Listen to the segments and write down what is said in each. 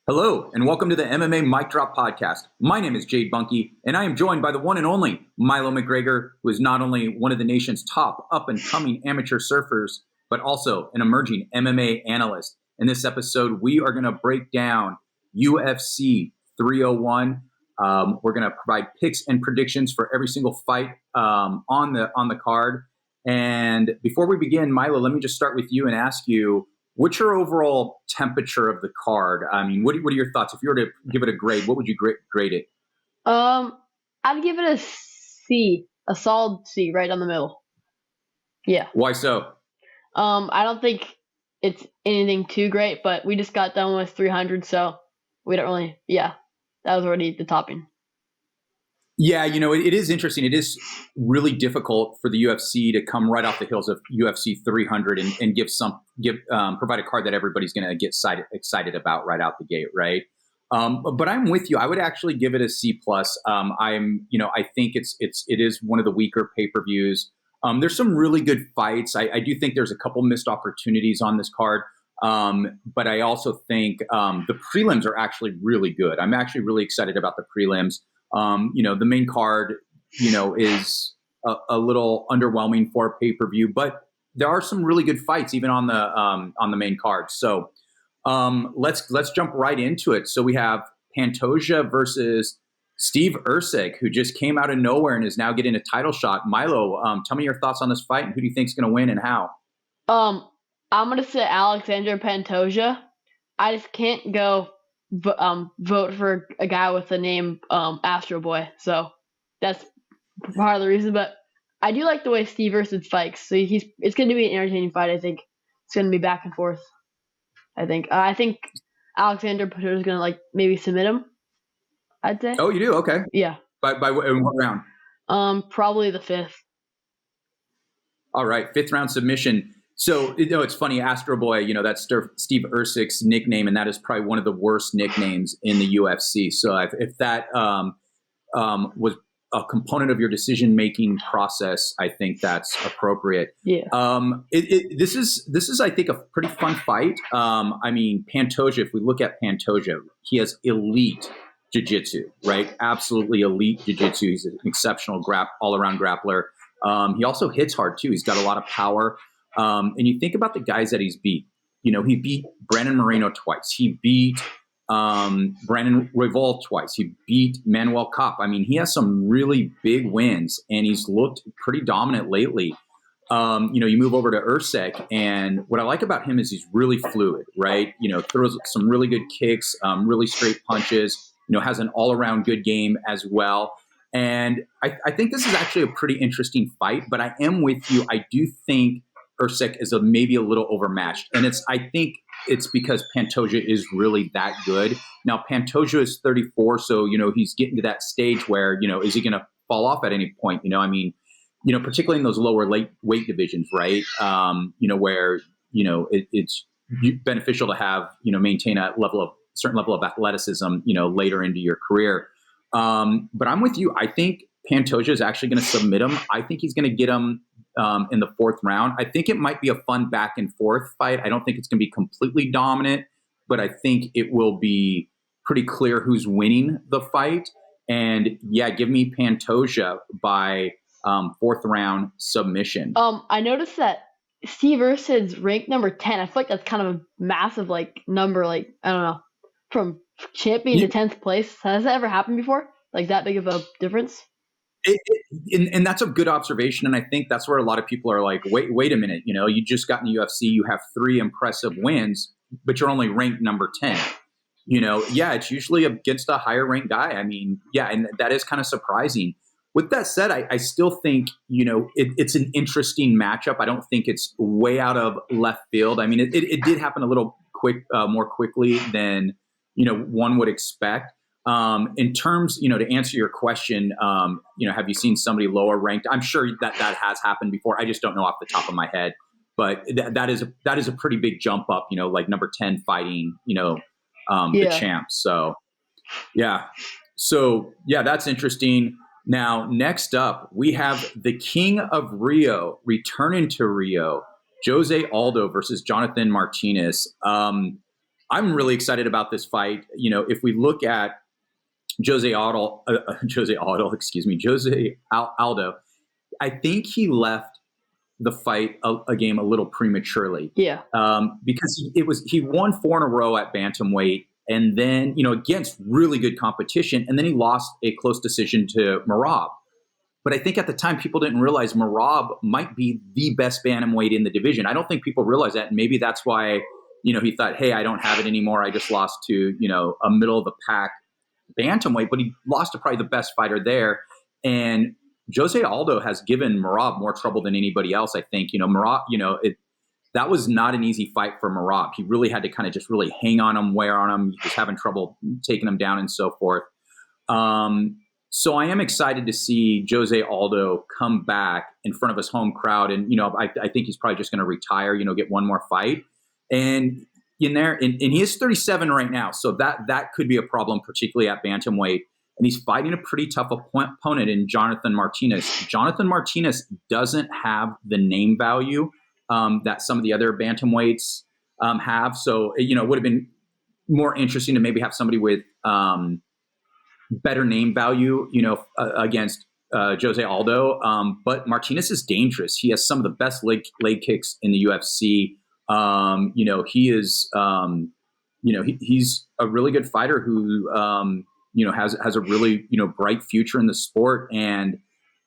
Hello, and welcome to the MMA Mic Drop Podcast. My name is Jade Bunky, and I am joined by the one and only Milo McGregor, who is not only one of the nation's top up-and-coming amateur surfers, but also an emerging MMA analyst. In this episode, we are going to break down UFC 301. We're going to provide picks and predictions for every single fight on the card. And before we begin, Milo, let me just start with you and ask you, what's your overall temperature of the card? I mean, what are your thoughts? If you were to give it a grade, what would you grade it? I'd give it a C, a solid C, right down the middle. Yeah. Why so? I don't think it's anything too great, but we just got done with 300, so we don't really. Yeah, that was already the topping. Yeah, it is interesting. It is really difficult for the UFC to come right off the heels of UFC 300 and provide a card that everybody's going to get excited about right out the gate, right? But I'm with you. I would actually give it a C plus. I think it is one of the weaker pay-per-views. There's some really good fights. I do think there's a couple missed opportunities on this card. But I also think the prelims are actually really good. I'm actually really excited about the prelims. The main card, is a little underwhelming for a pay-per-view, but there are some really good fights even on the main card. So let's jump right into it. So we have Pantoja versus Steve Erceg, who just came out of nowhere and is now getting a title shot. Milo, tell me your thoughts on this fight and who do you think is going to win and how? I'm gonna say Alexandre Pantoja. I just can't go vote for a guy with the name Astro Boy, so that's part of the reason. But I do like the way Steve Erceg fights. So it's going to be an entertaining fight. I think it's going to be back and forth. I think Alexander Pantoja is going to maybe submit him. I'd say. Oh, you do? Okay. Yeah. By what round? Probably the fifth. All right, fifth round submission. So, it's funny, Astro Boy, that's Steve Erceg's nickname, and that is probably one of the worst nicknames in the UFC. So if that was a component of your decision-making process, I think that's appropriate. Yeah. This is, I think, a pretty fun fight. Pantoja, if we look at Pantoja, he has elite jiu-jitsu, right? Absolutely elite jiu-jitsu. He's an exceptional all-around grappler. He also hits hard, too. He's got a lot of power. And you think about the guys that he's beat. He beat Brandon Moreno twice. He beat Brandon Royval twice. He beat Manuel Kopp. He has some really big wins, and he's looked pretty dominant lately. You move over to Erceg, and what I like about him is he's really fluid, right? Throws some really good kicks, really straight punches, has an all-around good game as well. And I think this is actually a pretty interesting fight, but I am with you. I do think Erceg is maybe a little overmatched. And I think it's because Pantoja is really that good. Now, Pantoja is 34, so, he's getting to that stage where, is he going to fall off at any point? Particularly in those lower weight divisions, right? Where, it's beneficial to have, maintain a certain level of athleticism, later into your career. But I'm with you. I think Pantoja is actually going to submit him. I think he's going to get him in the fourth round. I think it might be a fun back and forth fight. I don't think it's going to be completely dominant, but I think it will be pretty clear who's winning the fight. And yeah, give me Pantoja by fourth round submission. I noticed that Steve Erceg's ranked number 10. I feel like that's kind of a massive number. I don't know, from champion to 10th place. Has that ever happened before? That big of a difference? And that's a good observation. And I think that's where a lot of people are like, wait a minute, you just got in the UFC, you have 3 impressive wins, but you're only ranked number 10. It's usually against a higher ranked guy. And that is kind of surprising. With that said, I still think, it's an interesting matchup. I don't think it's way out of left field. It did happen a little more quickly than, one would expect. In terms, to answer your question, have you seen somebody lower ranked? I'm sure that has happened before. I just don't know off the top of my head, but that is a pretty big jump up, number 10 fighting, the champ. So that's interesting. Now, next up, we have the King of Rio returning to Rio, José Aldo versus Jonathan Martinez. I'm really excited about this fight. If we look at José Aldo, I think he left the fight a game a little prematurely. Yeah. Because he won 4 in a row at bantamweight, and then against really good competition, and then he lost a close decision to Merab. But I think at the time people didn't realize Merab might be the best bantamweight in the division. I don't think people realize that, and maybe that's why he thought, hey, I don't have it anymore. I just lost to a middle of the pack bantamweight, but he lost to probably the best fighter there. And José Aldo has given Merab more trouble than anybody else. I think Merab, that was not an easy fight for Merab. He really had to kind of just really hang on him, wear on him. He was having trouble taking him down and so forth. So I am excited to see José Aldo come back in front of his home crowd. And, I think he's probably just going to retire, get one more fight. And and he is 37 right now. So that could be a problem, particularly at bantamweight. And he's fighting a pretty tough opponent in Jonathan Martinez. Jonathan Martinez doesn't have the name value that some of the other bantamweights have. So, it would have been more interesting to maybe have somebody with better name value, against José Aldo. But Martinez is dangerous. He has some of the best leg kicks in the UFC. He is, he's a really good fighter who, has a really, bright future in the sport. And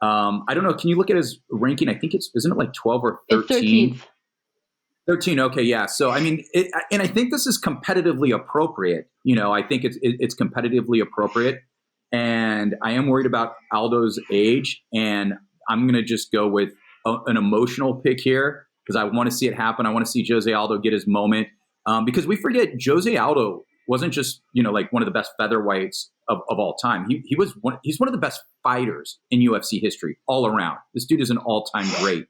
I don't know, can you look at his ranking? I think isn't it like 12 or 13? It's 13th. 13. Okay. Yeah. So, I mean, and I think this is competitively appropriate. I think it's competitively appropriate. And I am worried about Aldo's age, and I'm going to just go with an emotional pick here because I want to see it happen. I want to see José Aldo get his moment because we forget José Aldo wasn't just, like one of the best featherweights of all time. He's one of the best fighters in UFC history all around. This dude is an all-time great.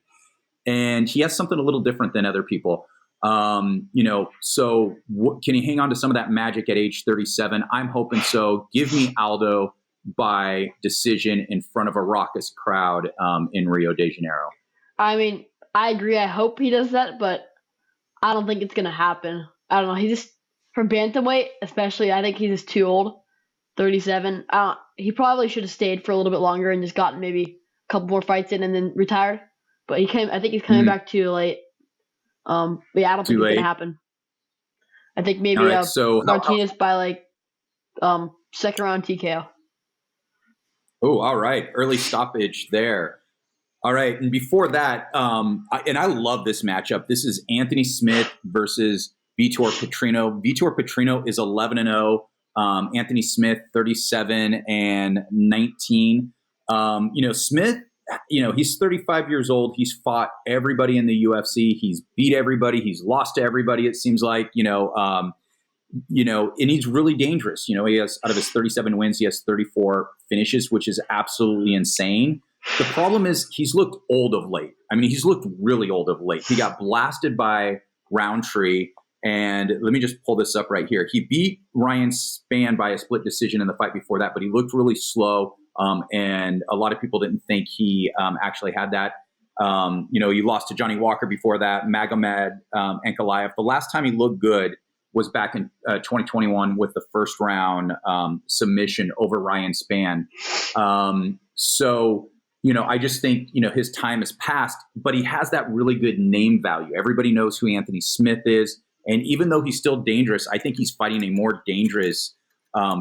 And he has something a little different than other people. So can he hang on to some of that magic at age 37? I'm hoping so. Give me Aldo by decision in front of a raucous crowd in Rio de Janeiro. I mean, I agree. I hope he does that, but I don't think it's going to happen. I don't know. He just, for bantamweight, especially, I think he's just too old. 37. He probably should have stayed for a little bit longer and just gotten maybe a couple more fights in and then retired. But I think he's coming back too late. But yeah, I don't think it's gonna happen. I think maybe right, so Martinez by second round TKO. Oh, all right. Early stoppage there. All right. And before that, I love this matchup. This is Anthony Smith versus Vitor Petrino. Vitor Petrino is 11-0. Anthony Smith 37-19. Smith, he's 35 years old. He's fought everybody in the UFC. He's beat everybody. He's lost to everybody. It seems like, and he's really dangerous. He has, out of his 37 wins, he has 34 finishes, which is absolutely insane. The problem is he's looked old of late. I mean, he's looked really old of late. He got blasted by Roundtree. And let me just pull this up right here. He beat Ryan Spann by a split decision in the fight before that, but he looked really slow. And a lot of people didn't think he actually had that. He lost to Johnny Walker before that, Magomed Ankalaev. The last time he looked good was back in 2021 with the first round submission over Ryan Spann. I just think, his time has passed, but he has that really good name value. Everybody knows who Anthony Smith is. And even though he's still dangerous, I think he's fighting a more dangerous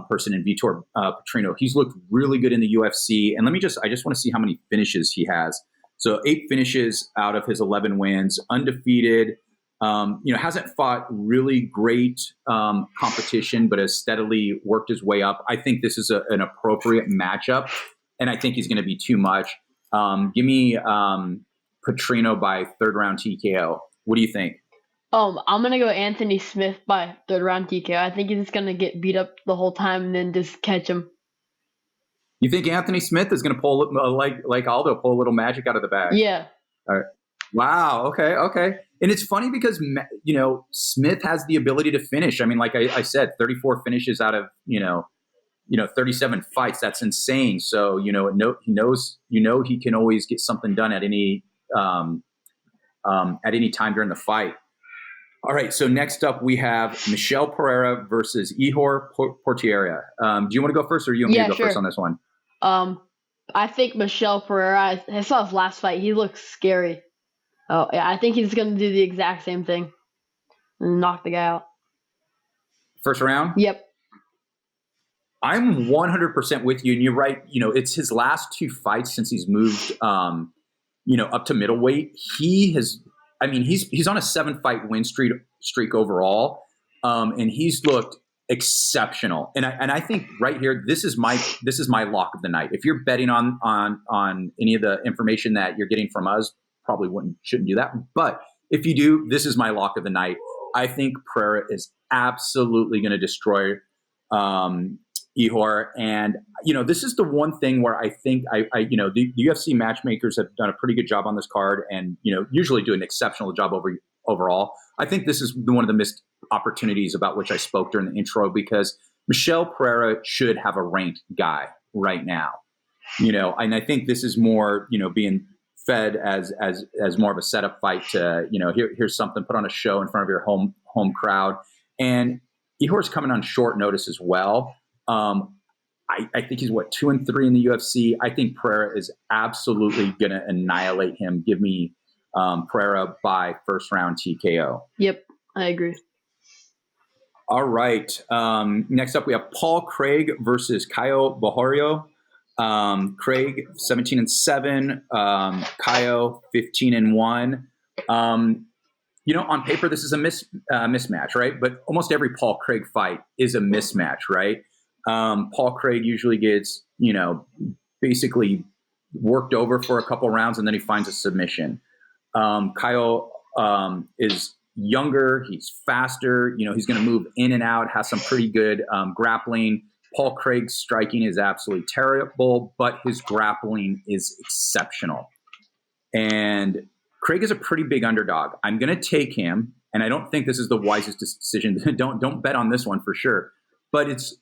person in Vitor Petrino. He's looked really good in the UFC. And I just want to see how many finishes he has. So 8 finishes out of his 11 wins, undefeated. Hasn't fought really great competition, but has steadily worked his way up. I think this is an appropriate matchup, and I think he's going to be too much. Give me Petrino by third round TKO. What do you think? I'm going to go Anthony Smith by third round TKO. I think he's just going to get beat up the whole time and then just catch him. You think Anthony Smith is going to pull, like Aldo, pull a little magic out of the bag? Yeah. All right. Wow. Okay. And it's funny because, Smith has the ability to finish. I mean, like I said, 34 finishes out of, 37 fights. That's insane. So, he knows, he can always get something done at any time during the fight. All right. So next up, we have Michel Pereira versus Ihor Potieria. Do you want to go first, or you want me to go sure. first on this one? I think Michel Pereira. I saw his last fight. He looks scary. Oh yeah, I think he's gonna do the exact same thing and knock the guy out. First round? Yep. I'm 100% with you, and you're right. It's his last 2 fights since he's moved, up to middleweight. He's on a 7-fight win streak overall, and he's looked exceptional. And I think right here, this is my lock of the night. If you're betting on any of the information that you're getting from us, probably shouldn't do that. But if you do, this is my lock of the night. I think Pereira is absolutely going to destroy Ihor. And, this is the one thing where I think the UFC matchmakers have done a pretty good job on this card and, usually do an exceptional job overall. I think this is one of the missed opportunities about which I spoke during the intro, because Michel Pereira should have a ranked guy right now, and I think this is more, being fed as more of a setup fight to, here's something, put on a show in front of your home crowd. And Ihor's coming on short notice as well. I think he's 2-3 in the UFC. I think Pereira is absolutely going to annihilate him. Give me Pereira by first round TKO. Yep, I agree. All right. Next up, we have Paul Craig versus Caio Borralho. Craig 17-7, Caio 15-1. On paper, this is a mismatch, right? But almost every Paul Craig fight is a mismatch, right? Paul Craig usually gets, basically worked over for a couple rounds, and then he finds a submission. Caio is younger, he's faster, he's going to move in and out, has some pretty good grappling. Paul Craig's striking is absolutely terrible, but his grappling is exceptional. And Craig is a pretty big underdog. I'm going to take him, and I don't think this is the wisest decision. Don't bet on this one for sure. But it's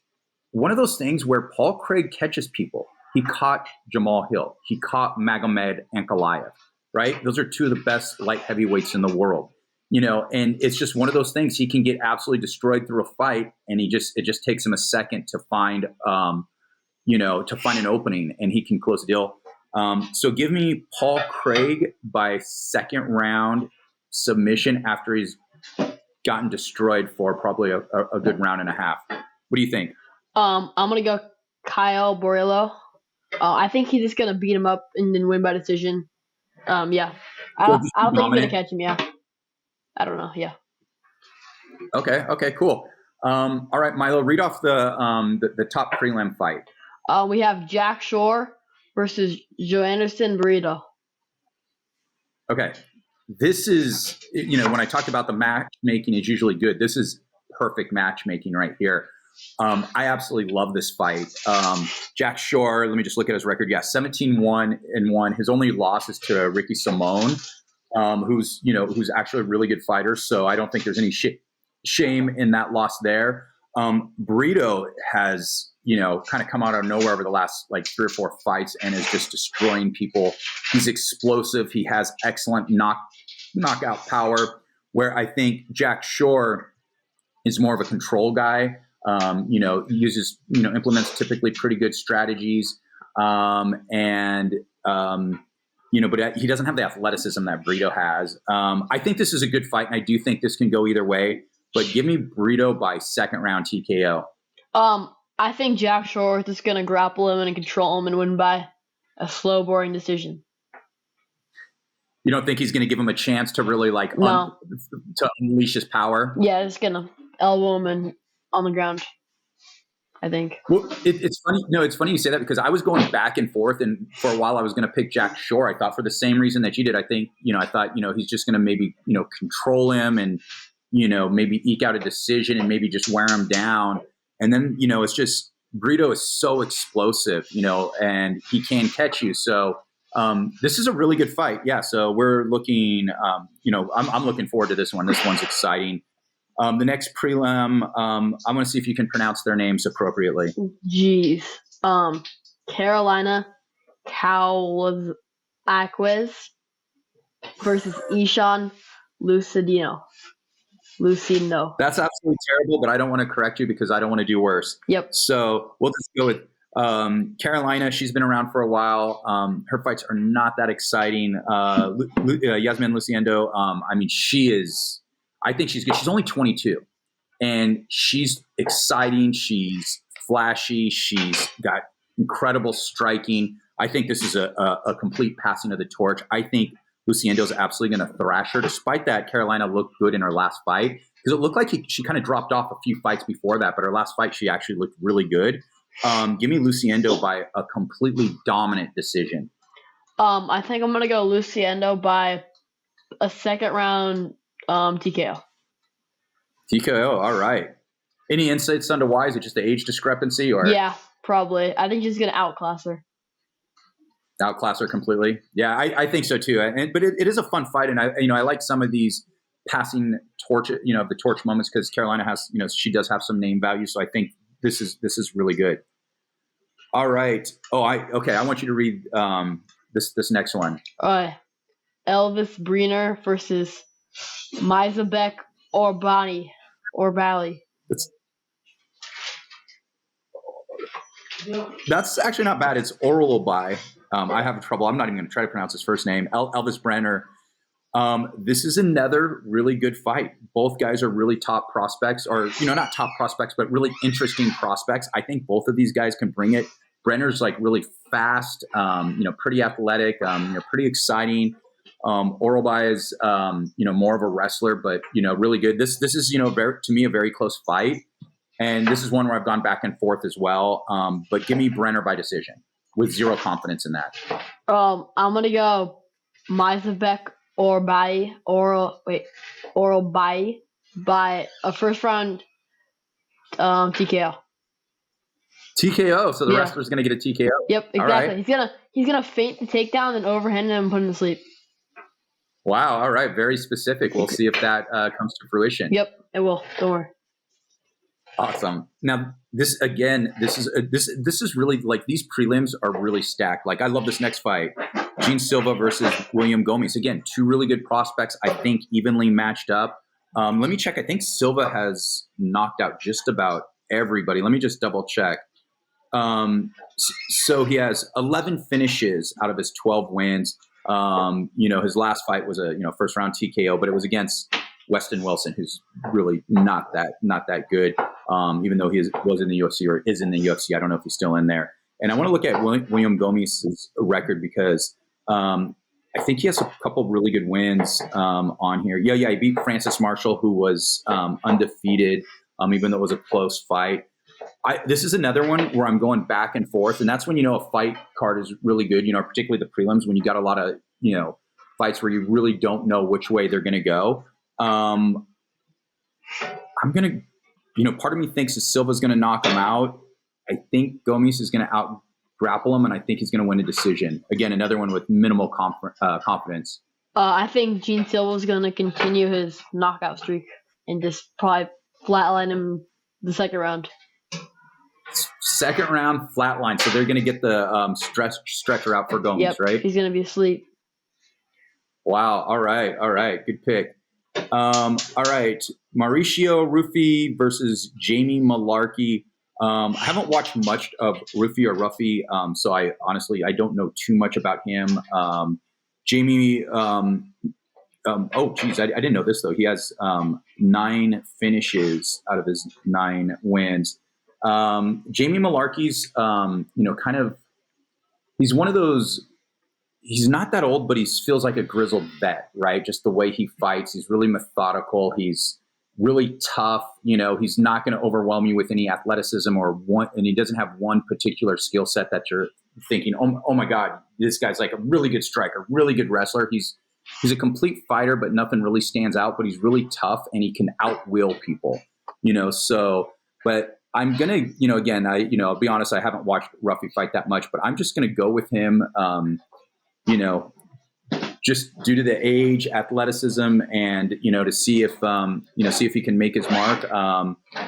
one of those things where Paul Craig catches people. He caught Jamal Hill. He caught Magomed Ankalaev, right? Those are 2 of the best light heavyweights in the world. And it's just one of those things. He can get absolutely destroyed through a fight, and it just takes him a second to find, to find an opening, and he can close the deal. So give me Paul Craig by second round submission after he's gotten destroyed for probably a good round and a half. What do you think? I'm gonna go Caio Borralho. I think he's just gonna beat him up and then win by decision. Yeah. I don't think he's gonna catch him. Yeah. I don't know. Yeah. Okay. Cool. All right, Milo, read off the top prelim fight. We have Jack Shore versus Joanderson Burrito. Okay. This is, when I talked about the matchmaking is usually good, this is perfect matchmaking right here. I absolutely love this fight. Jack Shore, let me just look at his record. Yeah, 17-1. His only loss is to Ricky Simone, who's actually a really good fighter. So I don't think there's any shame in that loss there. Burrito has, kind of come out of nowhere over the last 3 or 4 fights and is just destroying people. He's explosive. He has excellent knockout power, where I think Jack Shore is more of a control guy. He uses, implements typically pretty good strategies. But he doesn't have the athleticism that Burrito has. I think this is a good fight, and I do think this can go either way. But give me Burrito by second round TKO. I think Jack Shore is just going to grapple him and control him and win by a slow, boring decision. You don't think he's going to give him a chance to really to unleash his power? Yeah, it's going to elbow him on the ground, I think. Well, it's funny. No, it's funny you say that, because I was going back and forth, and for a while I was going to pick Jack Shore. I thought for the same reason that you did. I think, I thought, he's just going to maybe, control him and, maybe eke out a decision and maybe just wear him down. And then, it's just Burrito is so explosive, and he can catch you. So this is a really good fight. Yeah. So we're looking, I'm looking forward to this one. This one's exciting. The next prelim, I'm going to see if you can pronounce their names appropriately. Jeez. Karolina Kowalkiewicz versus Ishan Lucidino. Lucindo. That's absolutely terrible, but I don't want to correct you because I don't want to do worse. Yep. So we'll just go with Karolina. She's been around for a while. Her fights are not that exciting. Yasmin Luciendo, I mean, I think she's good. She's only 22, and she's exciting. She's flashy. She's got incredible striking. I think this is a complete passing of the torch. I think Luciendo is absolutely going to thrash her. Despite that, Karolina looked good in her last fight because it looked like she kind of dropped off a few fights before that, but her last fight she actually looked really good. Give me Luciendo by a completely dominant decision. I think I'm going to go Luciendo by a second round TKO. TKO, all right. Any insights on why? Is it just the age discrepancy? Or yeah, probably. I think she's going to outclass her. Outclass her completely? Yeah, I think so too. But it is a fun fight, and I like some of these passing torch, the torch moments because Karolina has, she does have some name value. So I think this is really good. All right. I want you to read this next one. Elves Brener versus Mizabek Orbali. That's actually not bad. It's Oralby. I have trouble. I'm not even going to try to pronounce his first name. Elves Brener. This is another really good fight. Both guys are really top prospects, or not top prospects, but really interesting prospects. I think both of these guys can bring it. Brenner's like really fast, pretty athletic, pretty exciting. Oralby is, more of a wrestler, but really good. This is to me a very close fight, and this is one where I've gone back and forth as well. But give me Brener by decision with zero confidence in that. I'm gonna go Mizabek Oralby by a first round TKO. TKO, so the wrestler's going to get a TKO. Yep, exactly. Right. He's gonna feint the takedown and overhand him and put him to sleep. Wow. All right. Very specific. We'll see if that comes to fruition. Yep, it will. Don't worry. Awesome. Now, this is really like these prelims are really stacked. Like I love this next fight, Gene Silva versus William Gomes. Again, two really good prospects. I think evenly matched up. Let me check. I think Silva has knocked out just about everybody. Let me just double check. So he has 11 finishes out of his 12 wins. His last fight was a first round TKO, but it was against Weston Wilson, who's really not that good. Even though he was in the UFC or is in the UFC, I don't know if he's still in there. And I want to look at William Gomes' record because I think he has a couple of really good wins on here. Yeah, he beat Francis Marshall, who was undefeated, even though it was a close fight. This is another one where I'm going back and forth, and that's when a fight card is really good. Particularly the prelims when you got a lot of fights where you really don't know which way they're going to go. I'm gonna, part of me thinks that Silva's going to knock him out. I think Gomes is going to out grapple him, and I think he's going to win a decision. Again, another one with minimal confidence. I think Gene Silva's going to continue his knockout streak and just probably flatline him the second round. Second round flatline, so they're going to get the stretcher out for Gomes, right? He's going to be asleep. Wow. All right. Good pick. All right. Mauricio Rufy versus Jamie Malarkey. I haven't watched much of Rufy or Ruffy, so I don't know too much about him. Jamie, I didn't know this though. He has 9 finishes out of his 9 wins. Jamie Malarkey's, he's one of those. He's not that old, but he feels like a grizzled vet, right? Just the way he fights. He's really methodical. He's really tough. He's not going to overwhelm you with any athleticism and he doesn't have one particular skill set that you're thinking, oh my God, this guy's like a really good striker, really good wrestler. He's a complete fighter, but nothing really stands out, but he's really tough and he can out-will people, but I'm going to, again, I'll be honest, I haven't watched Ruffy fight that much, but I'm just going to go with him, just due to the age, athleticism, and to see if he can make his mark.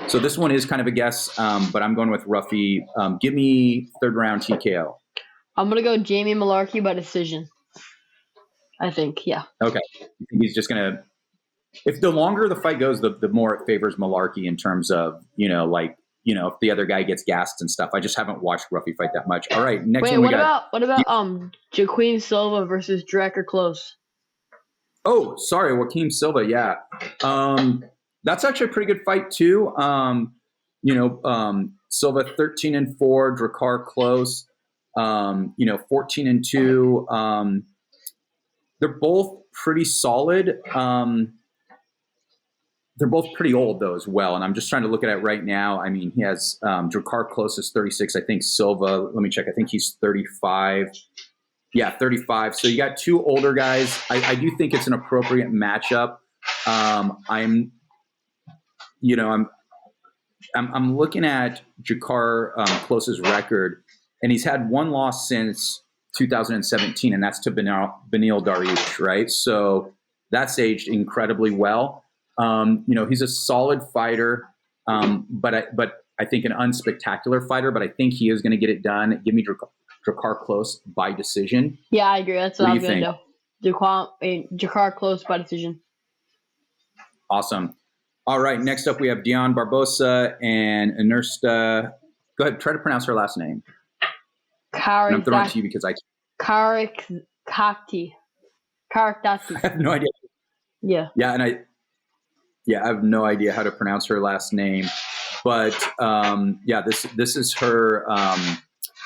So this one is kind of a guess, but I'm going with Ruffy. Give me third round TKO. I'm gonna go Jamie Malarkey by decision. I think, yeah. Okay, you think he's just gonna if the longer the fight goes, the more it favors Malarkey in terms of, if the other guy gets gassed and stuff. I just haven't watched Ruffy fight that much. All right, next one we got. What about Joaquin Silva versus Drakkar Close? Oh, sorry, Joaquin Silva. Yeah, that's actually a pretty good fight too. Silva 13-4, Drakkar Close, 14-2. They're both pretty solid. They're both pretty old though as well. And I'm just trying to look at it right now. I mean, he has Drakkar Close is 36. I think Silva, let me check. I think he's 35. Yeah, 35. So you got two older guys. I do think it's an appropriate matchup. I'm looking at Drakkar Close's record, and he's had one loss since 2017, and that's to Beneil Dariush, right? So that's aged incredibly well. He's a solid fighter, but I think an unspectacular fighter. But I think he is going to get it done. Give me Drakkar Close by decision. Yeah, I agree. That's what I'm going to do. Drakkar Close by decision. Awesome. All right. Next up, we have Dion Barbosa and Inersta. Go ahead. Try to pronounce her last name. I'm throwing it to you because Karaktati. I have no idea. Yeah. Yeah, and I have no idea how to pronounce her last name, but this is her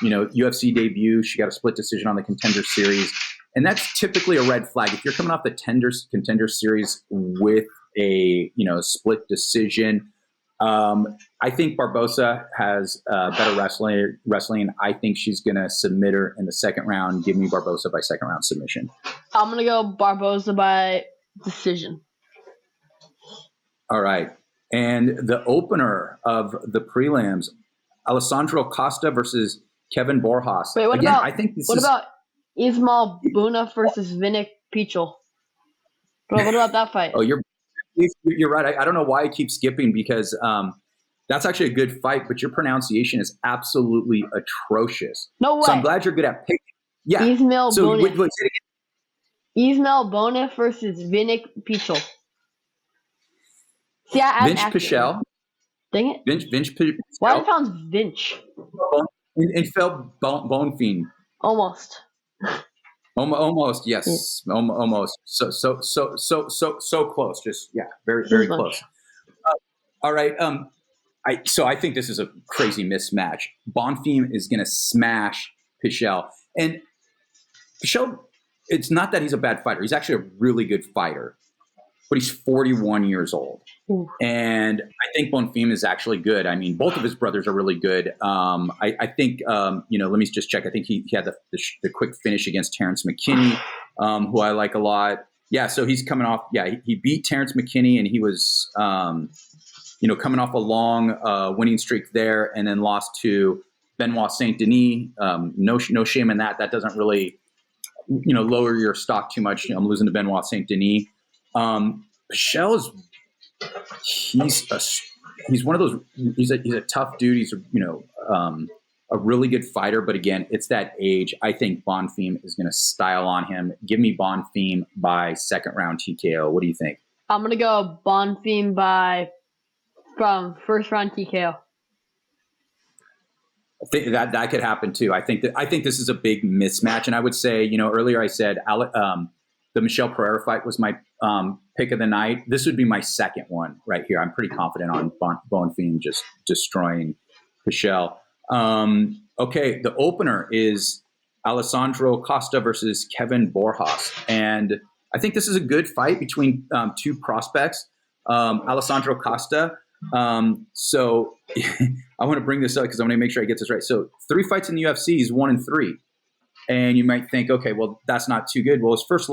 UFC debut. She got a split decision on the Contender Series, and that's typically a red flag. If you're coming off the Contender Series with a split decision, I think Barbosa has better wrestling. I think she's going to submit her in the second round. Give me Barbosa by second round submission. I'm going to go Barbosa by decision. All right. And the opener of the prelims, Alessandro Costa versus Kevin Borjas. Wait, what about Ismael Bonfim versus Vinik Pichel? What about that fight? Oh, you're right. I don't know why I keep skipping because that's actually a good fight, but your pronunciation is absolutely atrocious. No way. So I'm glad you're good at picking. Yeah. Ismael Bonfim versus Vinik Pichel. See, Vince Pichel. Dang it. Vince Pichel. Why did it sound Vince? It felt Bonfim. Almost. Almost, yes. Yeah. Almost. So close. Just very, very close. All right. So I think this is a crazy mismatch. Bonfim is going to smash Pichel, and Pichel. It's not that he's a bad fighter. He's actually a really good fighter, but he's 41 years old. Ooh. And I think Bonfim is actually good. I mean, both of his brothers are really good. I think, let me just check. I think he had the quick finish against Terrence McKinney, who I like a lot. Yeah, so he's coming off. Yeah, he beat Terrence McKinney, and he was, coming off a long winning streak there, and then lost to Benoit Saint Denis. No shame in that. That doesn't really, lower your stock too much. I'm losing to Benoit Saint Denis. Pichel is he's one of those. He's a tough dude. He's a really good fighter, but again, it's that age. I think Bonfim is going to style on him. Give me Bonfim by second round TKO. What do you think? I'm going to go Bonfim from first round TKO. I think that could happen too. I think this is a big mismatch, and I would say, earlier I said the Michel Pereira fight was my pick of the night. This would be my second one right here. I'm pretty confident on Bonfim just destroying Pichel. Okay, the opener is Alessandro Costa versus Kevin Borjas, and I think this is a good fight between two prospects. Alessandro Costa. So I want to bring this up because I want to make sure I get this right. So 3 fights in the UFC, he's 1-3. And you might think, okay, well, that's not too good. Well, his first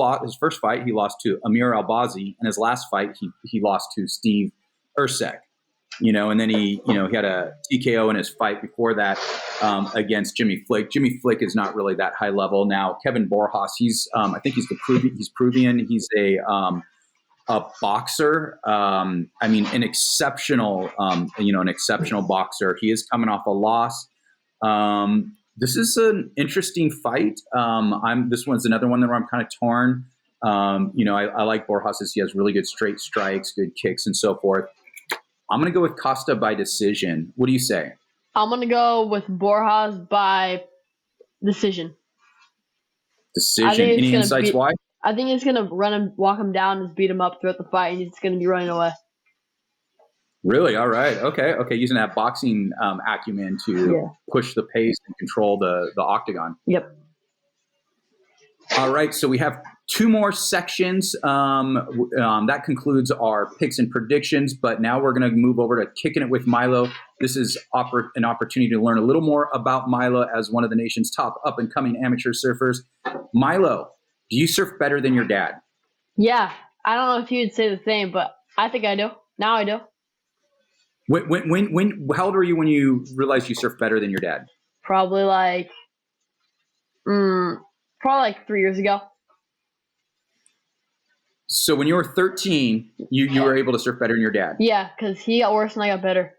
fight, he lost to Amir Albazi, and his last fight, he lost to Steve Erceg. And then he had a TKO in his fight before that against Jimmy Flick. Jimmy Flick is not really that high level. Now, Kevin Borjas, I think he's Peruvian. He's a boxer. An exceptional boxer. He is coming off a loss. This is an interesting fight. This one's another one where I'm kind of torn. I like Borjas. He has really good straight strikes, good kicks, and so forth. I'm going to go with Costa by decision. What do you say? I'm going to go with Borjas by decision. Decision. Any insights why? I think he's going to run him, walk him down, and beat him up throughout the fight, and he's going to be running away. Really? All right. Okay. Using that boxing acumen to push the pace and control the octagon. Yep. All right. So we have 2 more sections. That concludes our picks and predictions. But now we're going to move over to Kicking It with Milo. This is an opportunity to learn a little more about Milo as one of the nation's top up-and-coming amateur surfers. Milo, do you surf better than your dad? Yeah. I don't know if you would say the same, but I think I do. Now I do. How old were you when you realized you surf better than your dad? Probably like 3 years ago. So when you were 13, you were able to surf better than your dad? Yeah, because he got worse and I got better.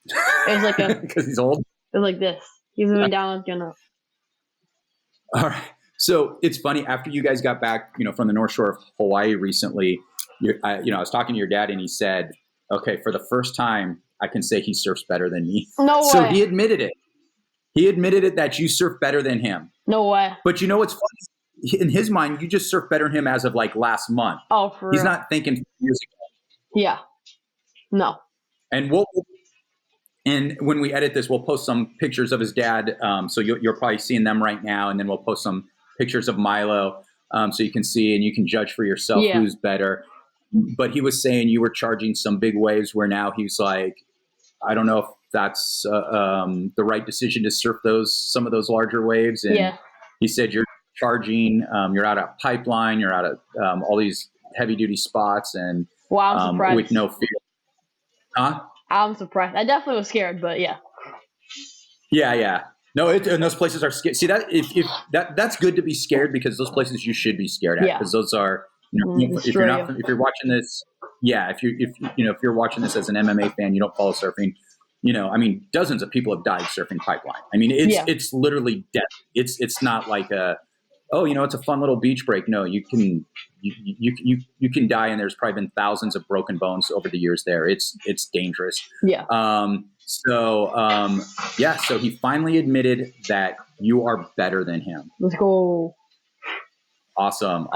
It was like because he's old? It was like this. He's moving down, I was going up. All right. So it's funny, after you guys got back, from the North Shore of Hawaii recently, I was talking to your dad and he said, okay, for the first time, I can say he surfs better than me. No way. So he admitted it. He admitted it that you surf better than him. No way. But you know what's funny? In his mind, you just surf better than him as of like last month. Oh, for real? He's not thinking years ago. Yeah. No. And when we edit this, we'll post some pictures of his dad. So you're probably seeing them right now. And then we'll post some pictures of Milo so you can see and you can judge for yourself who's better. But he was saying you were charging some big waves where now he's like, I don't know if that's the right decision to surf some of those larger waves. And he said you're charging, you're out of Pipeline, you're out of all these heavy duty spots and I'm surprised. with no fear. Huh? I'm surprised. I definitely was scared, but yeah. Yeah. No, and those places are scary. See that if that's good to be scared because those places you should be scared at because those are. If you're watching this, if you're watching this as an MMA fan, you don't follow surfing. Dozens of people have died surfing Pipeline. It's literally death. It's not like it's a fun little beach break. No, you can die, and there's probably been thousands of broken bones over the years there. It's dangerous. Yeah. So he finally admitted that you are better than him. Let's go. Awesome.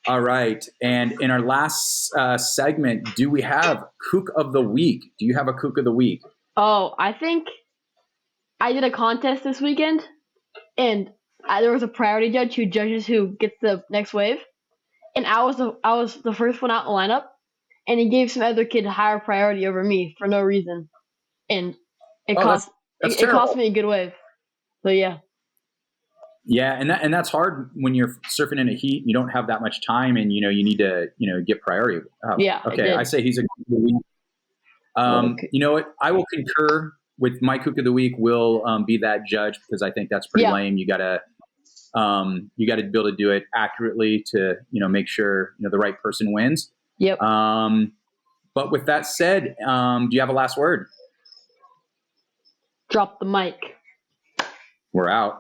All right. And in our last segment, do we have Kook of the Week? Do you have a Kook of the Week? Oh, I think I did a contest this weekend, and there was a priority judge who judges who gets the next wave. And I was the first one out in the lineup, and he gave some other kid higher priority over me for no reason. And it cost me a good wave. So yeah. Yeah, and that's hard when you're surfing in a heat. You don't have that much time, and you need to get priority. Okay, I say he's a Kook of the Week. You know what? I will concur with my Kook of the Week. Will be that judge because I think that's pretty lame. You gotta be able to do it accurately to make sure the right person wins. Yep. But with that said, do you have a last word? Drop the mic. We're out.